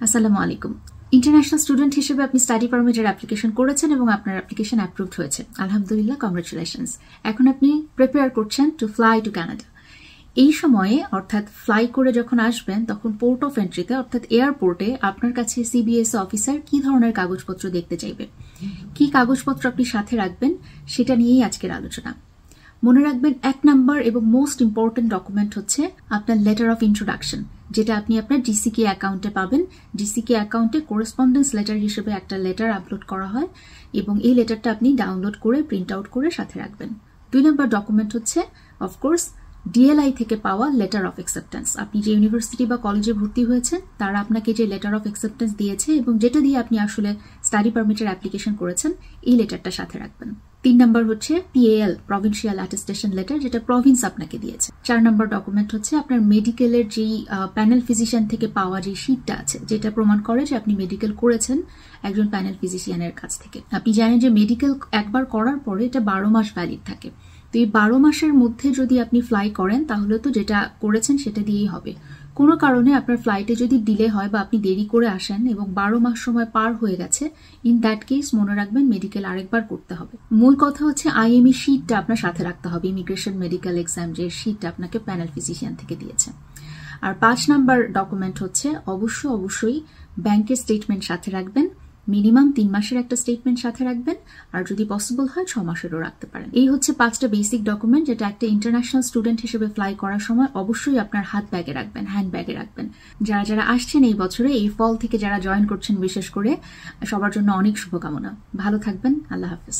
আসসালামু আলাইকুম। International student হিসেবে আপনি স্টাডি পারমিটের অ্যাপ্লিকেশন করেছেন এবং আপনার অ্যাপ্লিকেশন অ্যাপ্রুভড হয়েছে, আলহামদুলিল্লাহ, কংগ্রেচুলেশনস। এখন আপনি প্রিপেয়ার করছেন টু ফ্লাই টু কানাডা। এই সময়ে অর্থাৎ ফ্লাই করে যখন আসবেন তখন পোর্ট অফ এন্ট্রিতে অর্থাৎ এয়ারপোর্টে আপনার কাছে সিবিএস অফিসার কি ধরনের কাগজপত্র দেখতে চাইবে, কি কাগজপত্র আপনি সাথে রাখবেন, সেটা নিয়েই আজকের আলোচনা। মনে রাখবেন, 1 নাম্বার এবং মোস্ট ইম্পর্টেন্ট ডকুমেন্ট হচ্ছে আপনার লেটার অফ ইন্ট্রোডাকশন, যেটা আপনি আপনার ডিসিকে অ্যাকাউন্টে পাবেন। ডিসিকে অ্যাকাউন্টে করেসপন্ডেন্স লেটার হিসেবে একটা লেটার আপলোড করা হয় এবং এই লেটারটা আপনি ডাউনলোড করে প্রিন্ট আউট করে সাথে রাখবেন। 2 নম্বর ডকুমেন্ট হচ্ছে অফকোর্স ডিএলআই থেকে পাওয়া লেটার অফ অ্যাকসেপ্টেন্স। আপনি যে ইউনিভার্সিটি বা কলেজে ভর্তি হয়েছেন তারা আপনাকে যে লেটার অফ অ্যাকসেপ্টেন্স দিয়েছে এবং যেটা দিয়ে আপনি আসলে স্টাডি পারমিটের অ্যাপ্লিকেশন করেছেন, এই লেটারটা সাথে রাখবেন। 3 নম্বর হচ্ছে পিএএল, প্রভিন্সিয়াল অ্যাটেস্টেশন লেটার, যেটা প্রভিন্স আপনাকে দিয়েছে। 4 নম্বর ডকুমেন্ট হচ্ছে আপনার মেডিকেলের যেই প্যানেল ফিজিশিয়ান থেকে পাওয়া যে শিটটা আছে, যেটা প্রমাণ করে যে আপনি মেডিকেল করেছেন একজন প্যানেল ফিজিশিয়ানের কাছ থেকে। আপনি জানেন যে মেডিকেল একবার করার পরে এটা 12 মাস ভ্যালিড থাকে। তো এই 12 মাসের মধ্যে যদি আপনি ফ্লাই করেন তাহলে তো যেটা করেছেন সেটা দিয়েই হবে। কোনো কারণে আপনার ফ্লাইটে যদি ডিলে হয় বা আপনি দেরি করে আসেন এবং 12 মাস সময় পার হয়ে গেছে, ইন দ্যাট কেস মনে রাখবেন মেডিকেল আরেকবার করতে হবে। মূল কথা হচ্ছে আইএমই শিটটা আপনার সাথে রাখতে হবে, ইমিগ্রেশন মেডিকেল এক্সাম যে শিটটা আপনাকে প্যানেল ফিজিশিয়ান থেকে দিয়েছে। আর 5 নাম্বার ডকুমেন্ট হচ্ছে অবশ্যই ব্যাংকের স্টেটমেন্ট সাথে রাখবেন। মিনিমাম 3 মাসের একটা স্টেটমেন্ট সাথে রাখবেন, আর যদি পসিবল হয় 6 মাসেরও রাখতে পারেন। এই হচ্ছে 5টা বেসিক ডকুমেন্ট, যেটা একটা ইন্টারন্যাশনাল স্টুডেন্ট হিসেবে ফ্লাই করার সময় অবশ্যই আপনার হাত ব্যাগে রাখবেন, হ্যান্ড ব্যাগে রাখবেন। যারা আসছেন এই বছরে, এই ফল থেকে যারা জয়েন করছেন, বিশেষ করে সবার জন্য অনেক শুভকামনা। ভালো থাকবেন। আল্লাহ হাফিজ।